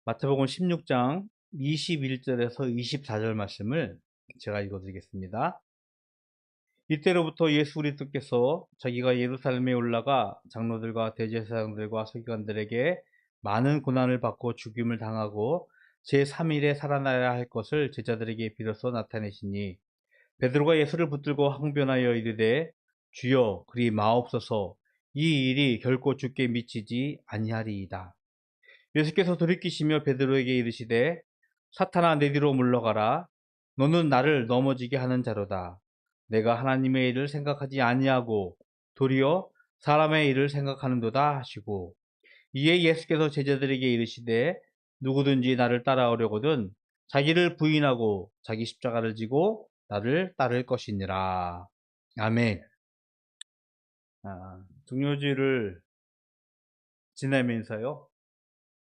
마태복음 16장 21절에서 24절 말씀을 제가 읽어드리겠습니다. 이때로부터 예수 그리스도께서 자기가 예루살렘에 올라가 장로들과 대제사장들과 서기관들에게 많은 고난을 받고 죽임을 당하고 제3일에 살아나야 할 것을 제자들에게 비로소 나타내시니, 베드로가 예수를 붙들고 항변하여 이르되, 주여, 그리 마옵소서. 이 일이 결코 주께 미치지 아니하리이다. 예수께서 돌이키시며 베드로에게 이르시되, 사탄아, 내 뒤로 물러가라. 너는 나를 넘어지게 하는 자로다. 내가 하나님의 일을 생각하지 아니하고 도리어 사람의 일을 생각하는도다 하시고, 이에 예수께서 제자들에게 이르시되, 누구든지 나를 따라오려거든 자기를 부인하고 자기 십자가를 지고 나를 따를 것이니라. 아멘. 종료주일을 지내면서요,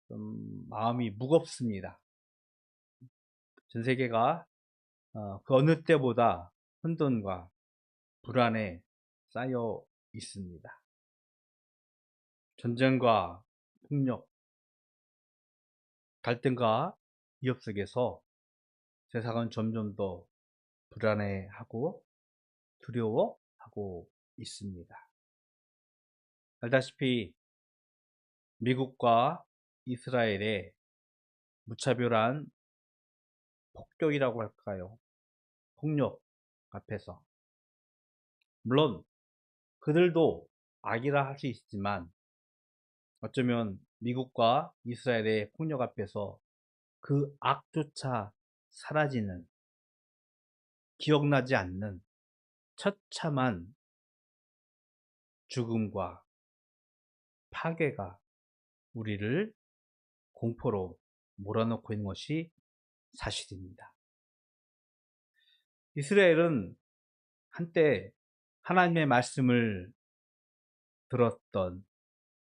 좀 마음이 무겁습니다. 전 세계가 그 어느 때보다 혼돈과 불안에 쌓여 있습니다. 전쟁과 폭력, 갈등과 위협 속에서 세상은 점점 더 불안해하고 두려워하고 있습니다. 알다시피 미국과 이스라엘의 무차별한 폭격이라고 할까요? 폭력 앞에서, 물론 그들도 악이라 할 수 있지만 어쩌면 미국과 이스라엘의 폭력 앞에서 그 악조차 사라지는, 기억나지 않는 처참한 죽음과 파괴가 우리를 공포로 몰아넣고 있는 것이 사실입니다. 이스라엘은 한때 하나님의 말씀을 들었던,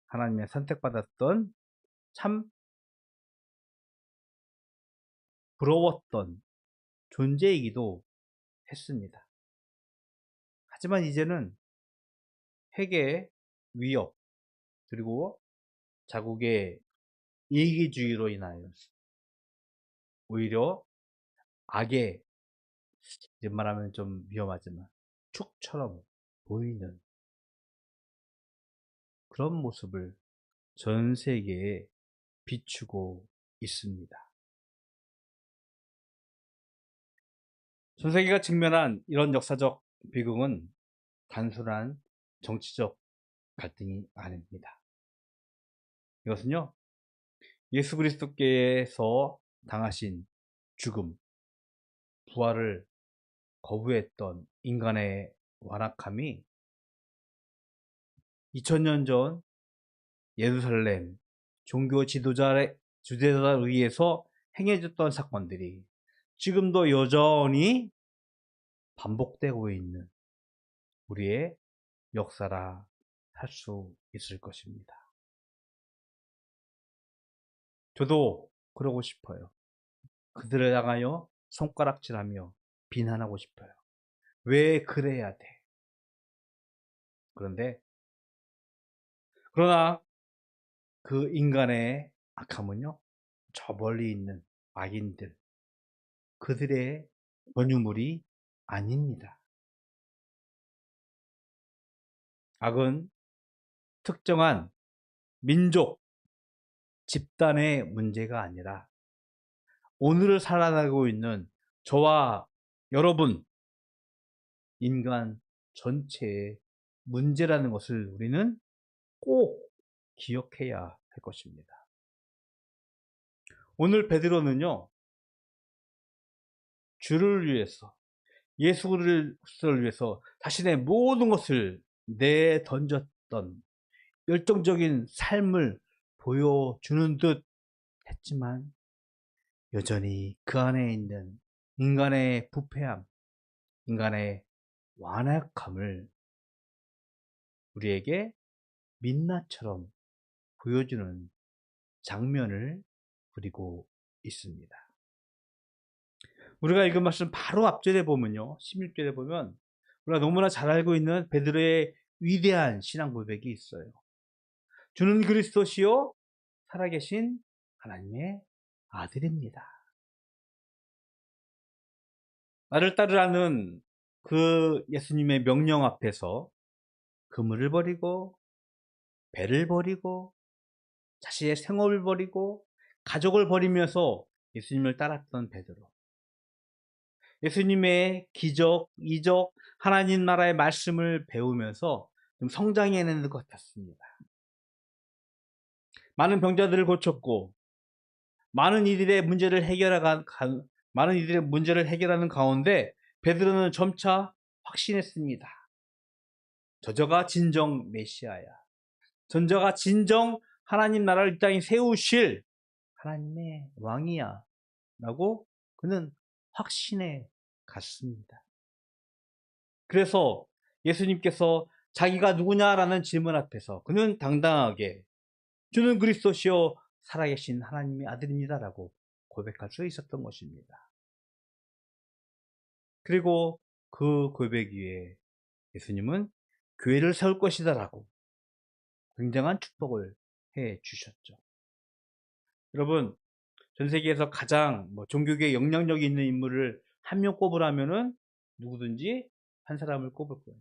하나님의 선택받았던 참 부러웠던 존재이기도 했습니다. 하지만 이제는 핵의 위협, 그리고 자국의 이기주의로 인하여 오히려 악의, 이제 말하면 좀 위험하지만 축처럼 보이는 그런 모습을 전 세계에 비추고 있습니다. 전 세계가 직면한 이런 역사적 비극은 단순한 정치적 갈등이 아닙니다. 이것은요, 예수 그리스도께서 당하신 죽음, 부활을 거부했던 인간의 완악함이 2000년 전 예루살렘 종교 지도자에 의해서 행해졌던 사건들이 지금도 여전히 반복되고 있는 우리의 역사라 할 수 있을 것입니다. 저도 그러고 싶어요. 그들을 향하여 손가락질하며 비난하고 싶어요. 왜 그래야 돼? 그러나 그 인간의 악함은요, 저 멀리 있는 악인들, 그들의 전유물이 아닙니다. 악은 특정한 민족, 집단의 문제가 아니라 오늘을 살아가고 있는 저와 여러분, 인간 전체의 문제라는 것을 우리는 꼭 기억해야 할 것입니다. 오늘 베드로는요, 주를 위해서, 예수 그리스도를 위해서 자신의 모든 것을 내던졌던 열정적인 삶을 보여주는 듯 했지만, 여전히 그 안에 있는 인간의 부패함, 인간의 완악함을 우리에게 민낯처럼 보여주는 장면을 그리고 있습니다. 우리가 읽은 말씀 바로 앞절에 보면요, 16절에 보면 우리가 너무나 잘 알고 있는 베드로의 위대한 신앙 고백이 있어요. 주는 그리스도시요 살아계신 하나님의 아들입니다. 나를 따르라는 그 예수님의 명령 앞에서 그물을 버리고 배를 버리고 자신의 생업을 버리고 가족을 버리면서 예수님을 따랐던 베드로. 예수님의 기적, 이적, 하나님 나라의 말씀을 배우면서 좀 성장해내는 것 같았습니다. 많은 병자들을 고쳤고 많은 이들의 문제를 해결하는 가운데 베드로는 점차 확신했습니다. 저자가 진정 메시아야. 저자가 진정 하나님 나라를 이 땅에 세우실 하나님의 왕이야. 라고 그는 확신에 갔습니다. 그래서 예수님께서 자기가 누구냐라는 질문 앞에서 그는 당당하게 주는 그리스도시요 살아계신 하나님의 아들입니다라고 고백할 수 있었던 것입니다. 그리고 그 고백 위에 예수님은 교회를 세울 것이다라고 굉장한 축복을 해 주셨죠. 여러분, 전 세계에서 가장 종교계에 영향력이 있는 인물을 한 명 꼽으라면은 누구든지 한 사람을 꼽을 거예요.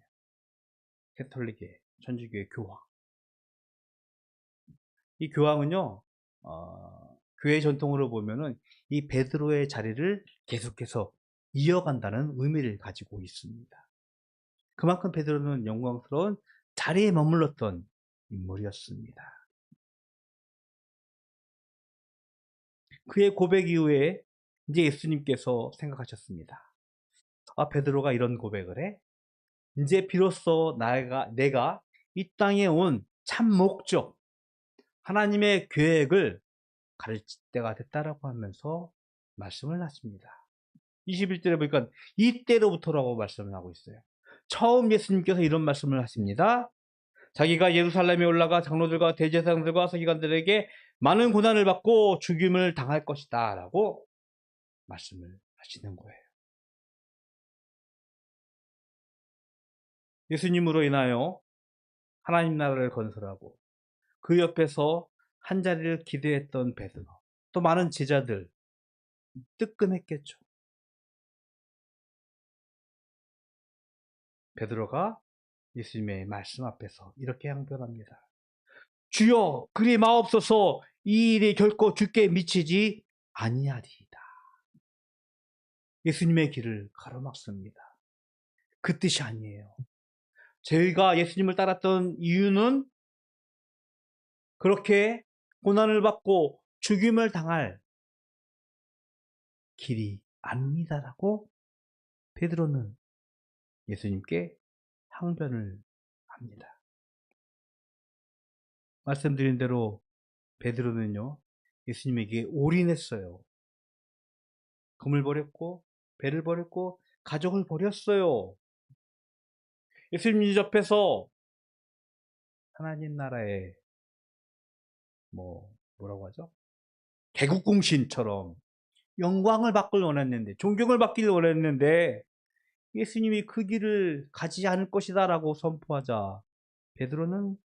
캐톨릭의 천주교의 교황. 이 교황은요, 교회 전통으로 보면은 이 베드로의 자리를 계속해서 이어간다는 의미를 가지고 있습니다. 그만큼 베드로는 영광스러운 자리에 머물렀던 인물이었습니다. 그의 고백 이후에 이제 예수님께서 생각하셨습니다. 아, 베드로가 이런 고백을 해? 이제 비로소 내가 이 땅에 온 참 목적, 하나님의 계획을 가르칠 때가 됐다라고 하면서 말씀을 하십니다. 21절에 보니까 이때로부터라고 말씀을 하고 있어요. 처음 예수님께서 이런 말씀을 하십니다. 자기가 예루살렘에 올라가 장로들과 대제사장들과 서기관들에게 많은 고난을 받고 죽임을 당할 것이다 라고 말씀을 하시는 거예요. 예수님으로 인하여 하나님 나라를 건설하고 그 옆에서 한 자리를 기대했던 베드로, 또 많은 제자들 뜨끔했겠죠. 베드로가 예수님의 말씀 앞에서 이렇게 항변합니다. 주여, 그리 마옵소서. 이 일이 결코 주께 미치지 아니하리이다. 예수님의 길을 가로막습니다. 그 뜻이 아니에요. 저희가 예수님을 따랐던 이유는 그렇게 고난을 받고 죽임을 당할 길이 아닙니다라고 베드로는 예수님께 항변을 합니다. 말씀드린 대로 베드로는요, 예수님에게 올인했어요. 금을 버렸고 배를 버렸고 가족을 버렸어요. 예수님 옆에서 하나님 나라의 뭐라고 하죠? 개국공신처럼 영광을 받길 원했는데, 존경을 받기를 원했는데 예수님이 그 길을 가지 않을 것이다라고 선포하자 베드로는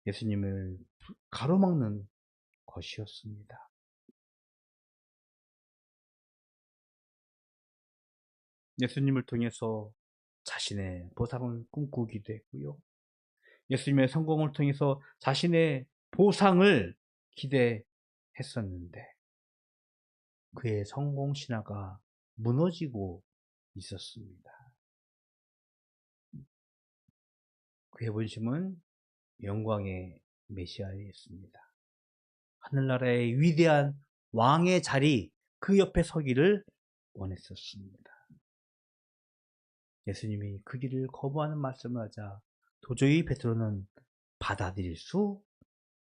예수님을 가로막는 것이었습니다. 예수님을 통해서 자신의 보상을 꿈꾸기도 했고요. 예수님의 성공을 통해서 자신의 보상을 기대했었는데 그의 성공 신화가 무너지고 있었습니다. 그의 본심은 영광의 메시아였습니다. 하늘나라의 위대한 왕의 자리 그 옆에 서기를 원했었습니다. 예수님이 그 길을 거부하는 말씀을 하자 도저히 베드로는 받아들일 수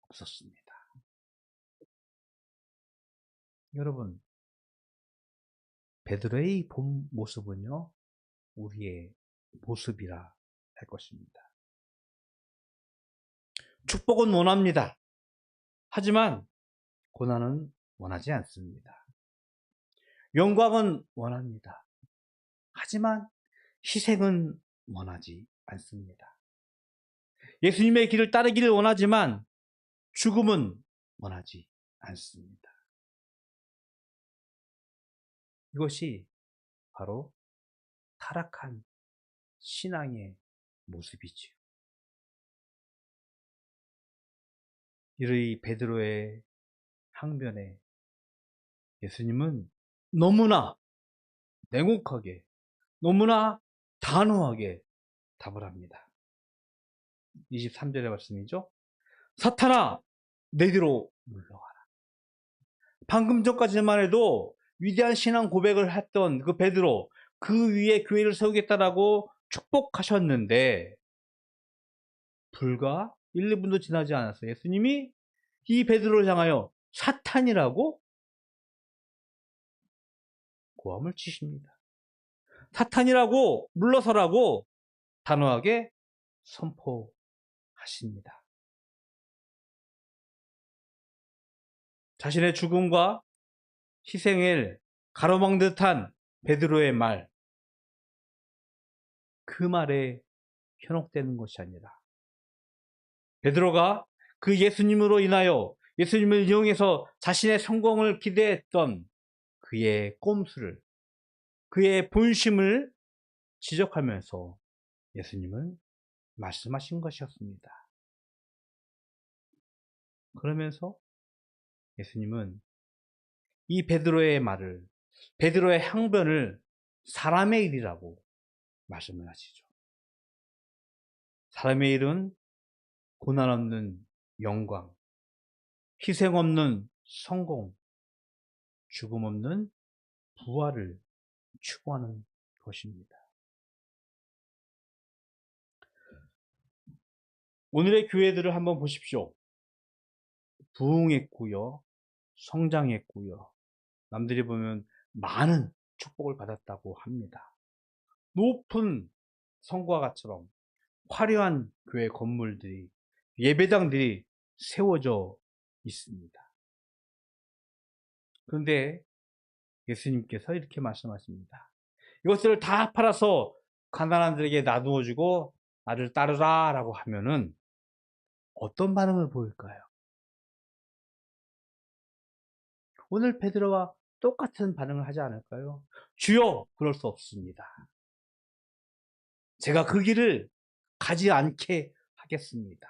없었습니다. 여러분, 베드로의 본 모습은요, 우리의 모습이라 할 것입니다. 축복은 원합니다. 하지만 고난은 원하지 않습니다. 영광은 원합니다. 하지만 희생은 원하지 않습니다. 예수님의 길을 따르기를 원하지만 죽음은 원하지 않습니다. 이것이 바로 타락한 신앙의 모습이지요. 이 베드로의 항변에 예수님은 너무나 냉혹하게, 너무나 단호하게 답을 합니다. 23절의 말씀이죠. 사탄아, 내 뒤로 물러가라. 방금 전까지만 해도 위대한 신앙 고백을 했던 그 베드로, 그 위에 교회를 세우겠다라고 축복하셨는데 불과 1, 2분도 지나지 않았어요. 예수님이 이 베드로를 향하여 사탄이라고 고함을 치십니다. 사탄이라고 물러서라고 단호하게 선포하십니다. 자신의 죽음과 희생을 가로막는 듯한 베드로의 말, 그 말에 현혹되는 것이 아니라 베드로가 그 예수님으로 인하여 예수님을 이용해서 자신의 성공을 기대했던 그의 꼼수를, 그의 본심을 지적하면서 예수님은 말씀하신 것이었습니다. 그러면서 예수님은 이 베드로의 말을, 베드로의 항변을 사람의 일이라고 말씀을 하시죠. 사람의 일은 고난 없는 영광, 희생 없는 성공, 죽음 없는 부활을 추구하는 것입니다. 오늘의 교회들을 한번 보십시오. 부흥했고요, 성장했고요, 남들이 보면 많은 축복을 받았다고 합니다. 높은 성과가처럼 화려한 교회 건물들이, 예배당들이 세워져 있습니다. 그런데 예수님께서 이렇게 말씀하십니다. 이것들을 다 팔아서 가난한들에게 나누어 주고 나를 따르라 라고 하면은 어떤 반응을 보일까요? 오늘 베드로와 똑같은 반응을 하지 않을까요? 주여, 그럴 수 없습니다. 제가 그 길을 가지 않게 하겠습니다.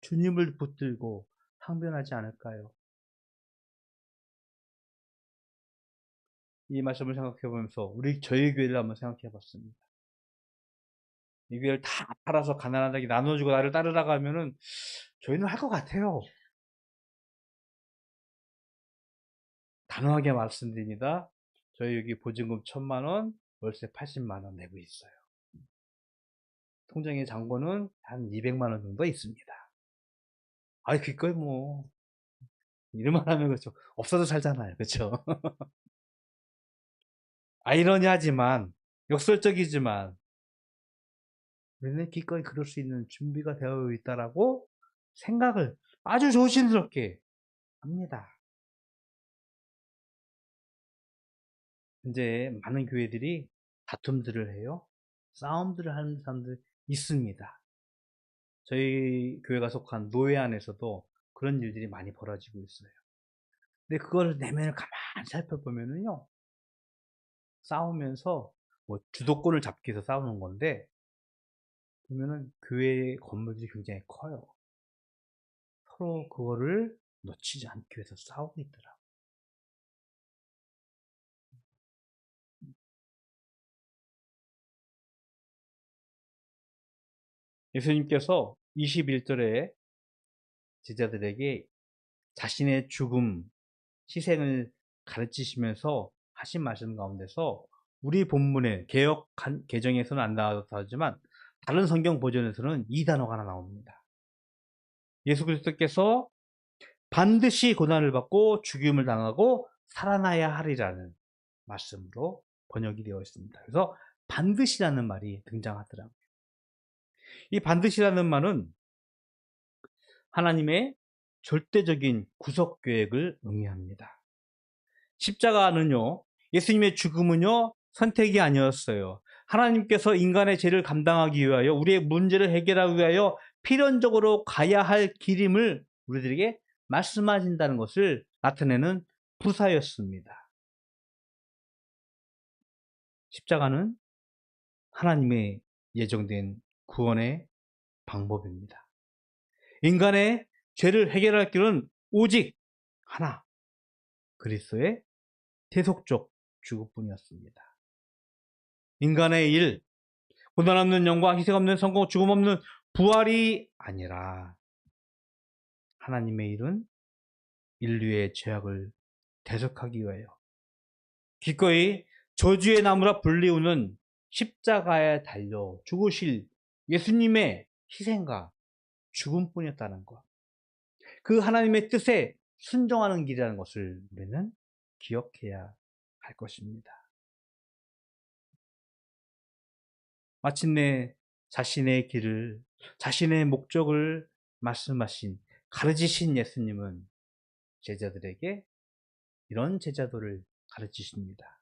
주님을 붙들고 항변하지 않을까요? 이 말씀을 생각해 보면서 저희 교회를 한번 생각해 봤습니다. 이 교회를 다 팔아서 가난한에게 나눠주고 나를 따르라고 하면은 저희는 할 것 같아요. 단호하게 말씀드립니다. 저희 여기 보증금 1,000만 원, 월세 80만 원 내고 있어요. 통장에 잔고는 한 200만 원 정도 있습니다. 아이, 그걸 뭐 이름만 하면 그렇죠. 없어도 살잖아요. 그렇죠? 아이러니하지만, 역설적이지만 우리는 기꺼이 그럴 수 있는 준비가 되어 있다라고 생각을 아주 조심스럽게 합니다. 이제 많은 교회들이 다툼들을 해요. 싸움들을 하는 사람들 있습니다. 저희 교회가 속한 노예 안에서도 그런 일들이 많이 벌어지고 있어요. 근데 그걸 내면을 가만히 살펴보면은요, 싸우면서 뭐 주도권을 잡기 위해서 싸우는 건데, 보면은 교회 건물들이 굉장히 커요. 서로 그거를 놓치지 않기 위해서 싸우고 있더라고요. 예수님께서 21절에 제자들에게 자신의 죽음, 희생을 가르치시면서 하신 말씀 가운데서 우리 본문의 개역 개정에서는 안 나왔지만 다른 성경 버전에서는 이 단어가 하나 나옵니다. 예수 그리스도께서 반드시 고난을 받고 죽임을 당하고 살아나야 하리라는 말씀으로 번역이 되어 있습니다. 그래서 반드시라는 말이 등장하더라고요. 이 반드시라는 말은 하나님의 절대적인 구속 계획을 의미합니다. 십자가는요, 예수님의 죽음은요, 선택이 아니었어요. 하나님께서 인간의 죄를 감당하기 위하여, 우리의 문제를 해결하기 위하여 필연적으로 가야 할 길임을 우리들에게 말씀하신다는 것을 나타내는 부사였습니다. 십자가는 하나님의 예정된 구원의 방법입니다. 인간의 죄를 해결할 길은 오직 하나, 그리스도의 대속적 죽음뿐이었습니다. 인간의 일, 고난 없는 영광, 희생 없는 성공, 죽음 없는 부활이 아니라 하나님의 일은 인류의 죄악을 대속하기 위하여 기꺼이 저주의 나무라 불리우는 십자가에 달려 죽으실 예수님의 희생과 죽음뿐이었다는 것. 그 하나님의 뜻에 순종하는 길이라는 것을 우리는 기억해야 할 것입니다. 마침내 자신의 길을, 자신의 목적을 말씀하신, 가르치신 예수님은 제자들에게 이런 제자도를 가르치십니다.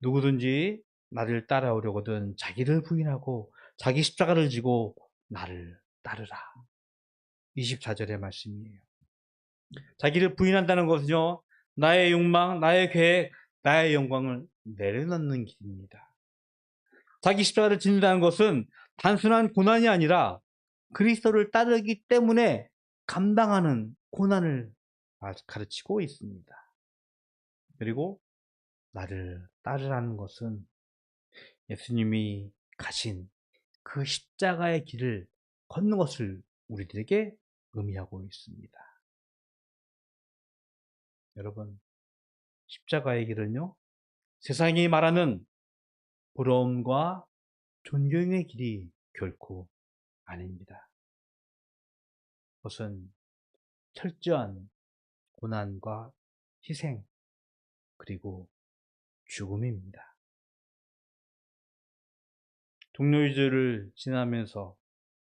누구든지 나를 따라오려거든 자기를 부인하고 자기 십자가를 지고 나를 따르라. 24절의 말씀이에요. 자기를 부인한다는 것은요, 나의 욕망, 나의 계획, 나의 영광을 내려놓는 길입니다. 자기 십자가를 짓는다는 것은 단순한 고난이 아니라 그리스도를 따르기 때문에 감당하는 고난을 가르치고 있습니다. 그리고 나를 따르라는 것은 예수님이 가신 그 십자가의 길을 걷는 것을 우리들에게 의미하고 있습니다. 여러분, 십자가의 길은요, 세상이 말하는 부러움과 존경의 길이 결코 아닙니다. 그것은 철저한 고난과 희생, 그리고 죽음입니다. 동료주를 지나면서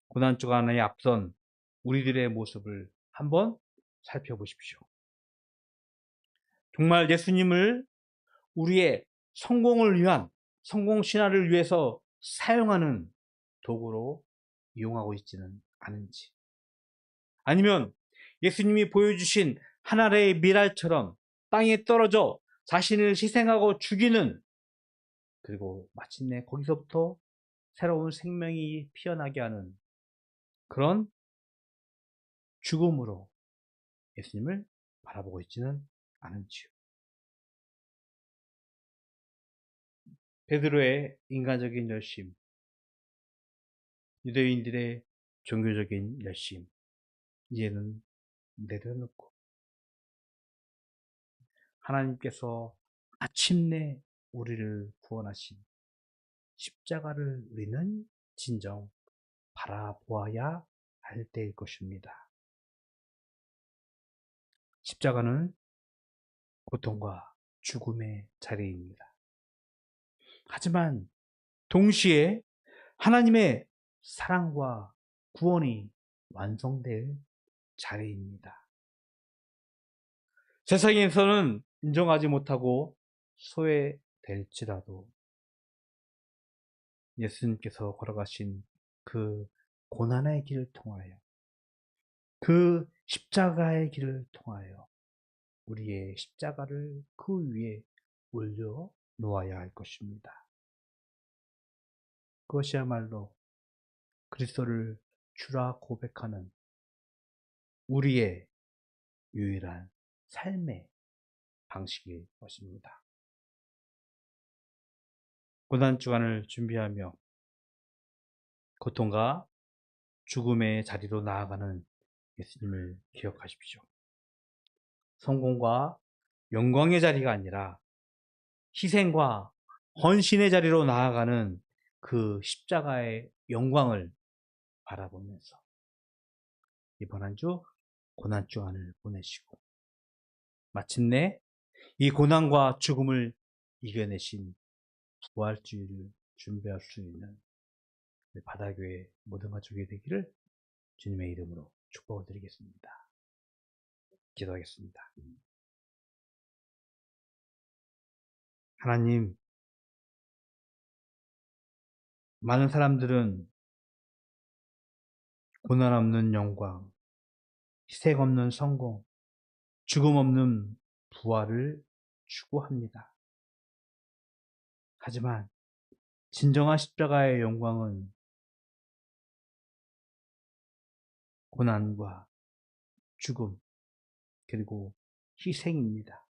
고난 주간에 앞선 우리들의 모습을 한번 살펴보십시오. 정말 예수님을 우리의 성공을 위한, 성공 신화를 위해서 사용하는 도구로 이용하고 있지는 않은지, 아니면 예수님이 보여주신 하나의 미랄처럼 땅에 떨어져 자신을 희생하고 죽이는, 그리고 마침내 거기서부터 새로운 생명이 피어나게 하는 그런 죽음으로 예수님을 바라보고 있지는 않은지요. 베드로의 인간적인 열심, 유대인들의 종교적인 열심, 이제는 내려놓고 하나님께서 마침내 우리를 구원하신 십자가를 우리는 진정 바라보아야 할 때일 것입니다. 십자가는 고통과 죽음의 자리입니다. 하지만 동시에 하나님의 사랑과 구원이 완성될 자리입니다. 세상에서는 인정하지 못하고 소외될지라도 예수님께서 걸어가신 그 고난의 길을 통하여, 그 십자가의 길을 통하여 우리의 십자가를 그 위에 올려 놓아야 할 것입니다. 그것이야말로 그리스도를 주라 고백하는 우리의 유일한 삶의 방식일 것입니다. 고난주간을 준비하며 고통과 죽음의 자리로 나아가는 예수님을 기억하십시오. 성공과 영광의 자리가 아니라 희생과 헌신의 자리로 나아가는 그 십자가의 영광을 바라보면서 이번 한 주 고난주간을 보내시고 마침내 이 고난과 죽음을 이겨내신 부활주의를 준비할 수 있는 바다교회 모든 가족이 되기를 주님의 이름으로 축복을 드리겠습니다. 기도하겠습니다. 하나님, 많은 사람들은 고난 없는 영광, 희생 없는 성공, 죽음 없는 부활을 추구합니다. 하지만 진정한 십자가의 영광은 고난과 죽음 그리고 희생입니다.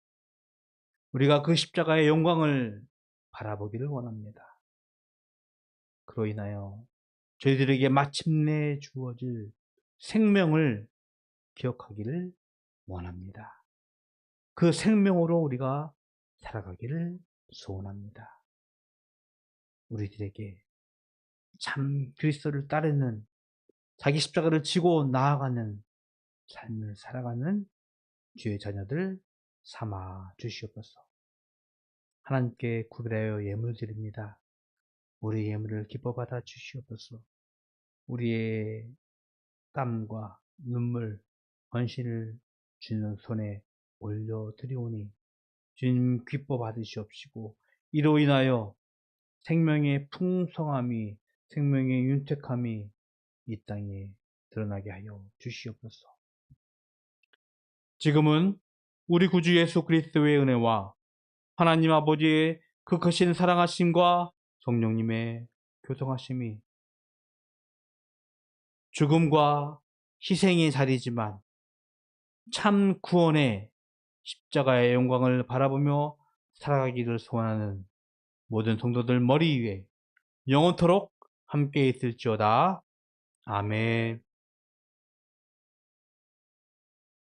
우리가 그 십자가의 영광을 바라보기를 원합니다. 그로 인하여 저희들에게 마침내 주어질 생명을 기억하기를 원합니다. 그 생명으로 우리가 살아가기를 소원합니다. 우리들에게 참 그리스도를 따르는 자기 십자가를 지고 나아가는 삶을 살아가는 주의 자녀들 삼아 주시옵소서. 하나님께 구별하여 예물 드립니다. 우리 예물을 기뻐 받아 주시옵소서. 우리의 땀과 눈물, 헌신을 주님 손에 올려드리오니 주님 기뻐 받으시옵시고 이로 인하여 생명의 풍성함이 생명의 윤택함이 이 땅에 드러나게 하여 주시옵소서. 지금은 우리 구주 예수 그리스도의 은혜와 하나님 아버지의 그 크신 사랑하심과 성령님의 교통하심이 죽음과 희생의 자리지만 참 구원의 십자가의 영광을 바라보며 살아가기를 소원하는 모든 성도들 머리 위에 영원토록 함께 있을지어다. 아멘.